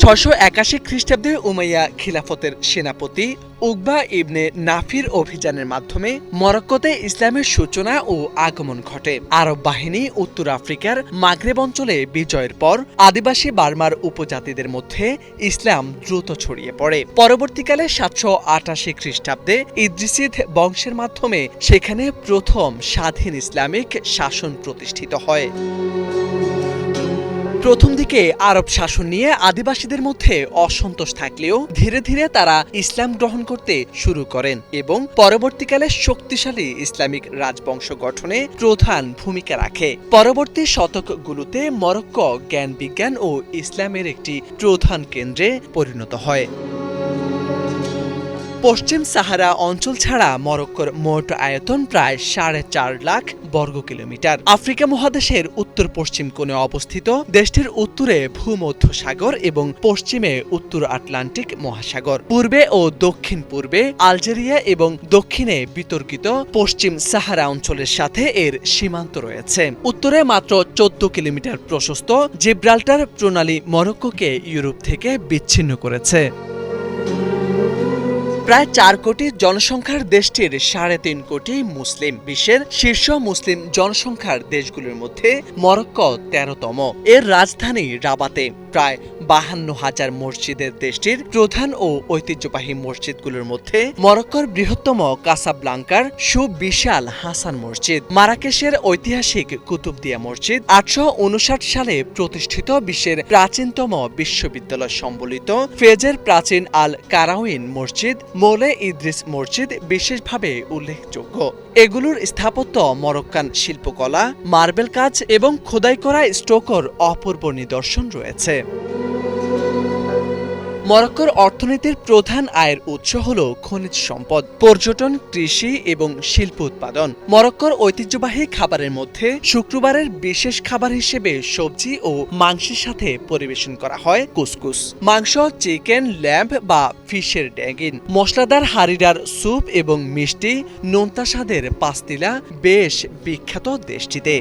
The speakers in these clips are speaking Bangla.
৬৮১ খ্রিস্টাব্দে উমাইয়া খিলাফতের সেনাপতি উকবা ইবনে নাফির অভিযানের মাধ্যমে মরক্কোতে ইসলামের সূচনা ও আগমন ঘটে। আরব বাহিনী উত্তর আফ্রিকার মাগরেব অঞ্চলে বিজয়ের পর আদিবাসী বার্মার উপজাতিদের মধ্যে ইসলাম দ্রুত ছড়িয়ে পড়ে। পরবর্তীকালে ৭৮৮ খ্রিস্টাব্দে ইদ্রিসিদ বংশের মাধ্যমে সেখানে প্রথম স্বাধীন ইসলামিক শাসন প্রতিষ্ঠিত হয়। প্রথম দিকে আরব শাসন নিয়ে আদিবাসীদের মধ্যে অসন্তোষ থাকলেও ধীরে ধীরে তারা ইসলাম গ্রহণ করতে শুরু করেন এবং পরবর্তীকালে শক্তিশালী ইসলামিক রাজবংশ গঠনে প্রধান ভূমিকা রাখে। পরবর্তী শতকগুলোতে মরক্কো জ্ঞান বিজ্ঞান ও ইসলামের একটি প্রধান কেন্দ্রে পরিণত হয়। পশ্চিম সাহারা অঞ্চল ছাড়া মরক্কোর মোট আয়তন প্রায় ৪.৫ লাখ বর্গ কিলোমিটার। আফ্রিকা মহাদেশের উত্তর পশ্চিম কোণে অবস্থিত দেশটির উত্তরে ভূমধ্যসাগর এবং পশ্চিমে উত্তর আটলান্টিক মহাসাগর, পূর্বে ও দক্ষিণ পূর্বে আলজেরিয়া এবং দক্ষিণে বিতর্কিত পশ্চিম সাহারা অঞ্চলের সাথে এর সীমান্ত রয়েছে। উত্তরে মাত্র ১৪ কিলোমিটার প্রশস্ত জিব্রাল্টার প্রণালী মরক্কোকে ইউরোপ থেকে বিচ্ছিন্ন করেছে। প্রায় ৪ কোটি জনসংখ্যার দেশটির ৩.৫ কোটি মুসলিম। বিশ্বের শীর্ষ মুসলিম জনসংখ্যার দেশগুলোর মধ্যে মরক্কো ১৩তম। এর রাজধানী রাবাতে প্রায় ৫২,০০০ মসজিদের দেশটির প্রধান ও ঐতিহ্যবাহী মসজিদগুলোর মধ্যে মরক্কোর বৃহত্তম কাসাব্লাঙ্কার সুবিশাল হাসান মসজিদ, মারাকেশের ঐতিহাসিক কুতুবদিয়া মসজিদ, ৮৫৯ সালে প্রতিষ্ঠিত বিশ্বের প্রাচীনতম বিশ্ববিদ্যালয় সম্বলিত ফেজের প্রাচীন আল কারাউইন মসজিদ, মোলে ইদ্রিস মসজিদ বিশেষভাবে উল্লেখযোগ্য। এগুলোর স্থাপত্য মরক্কান শিল্পকলা, মার্বেল কাজ এবং খোদাই করা স্টোকোর অপূর্ব নিদর্শন রয়েছে। মরক্কোর অর্থনীতির প্রধান আয়ের উৎস হল খনিজ সম্পদ, পর্যটন, কৃষি এবং শিল্প উৎপাদন। মরক্কোর ঐতিহ্যবাহী খাবারের মধ্যে শুক্রবারের বিশেষ খাবার হিসেবে সবজি ও মাংসের সাথে পরিবেশন করা হয় কুসকুস। মাংস, চিকেন, ল্যাম্ব বা ফিশের ড্যাগিন, মশলাদার হারিরার স্যুপ এবং মিষ্টি নোনতা স্বাদের পাস্তিলা বেশ বিখ্যাত দেশটিতে।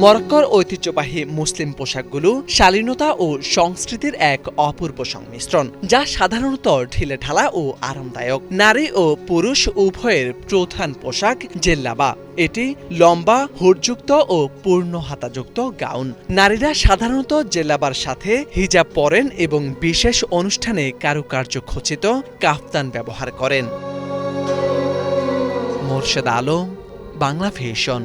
মরক্কোর ঐতিহ্যবাহী মুসলিম পোশাকগুলো শালীনতা ও সংস্কৃতির এক অপূর্ব সংমিশ্রণ, যা সাধারণত ঢিলেঢালা ও আরামদায়ক। নারী ও পুরুষ উভয়ের প্রধান পোশাক জেল্লাবা। এটি লম্বা, হুডযুক্ত ও পূর্ণ হাতাযুক্ত গাউন। নারীরা সাধারণত জেল্লাবার সাথে হিজাব পরেন এবং বিশেষ অনুষ্ঠানে কারুকার্য খচিত কাফতান ব্যবহার করেন। মোর্শেদ আলম, বাংলা ভিশন।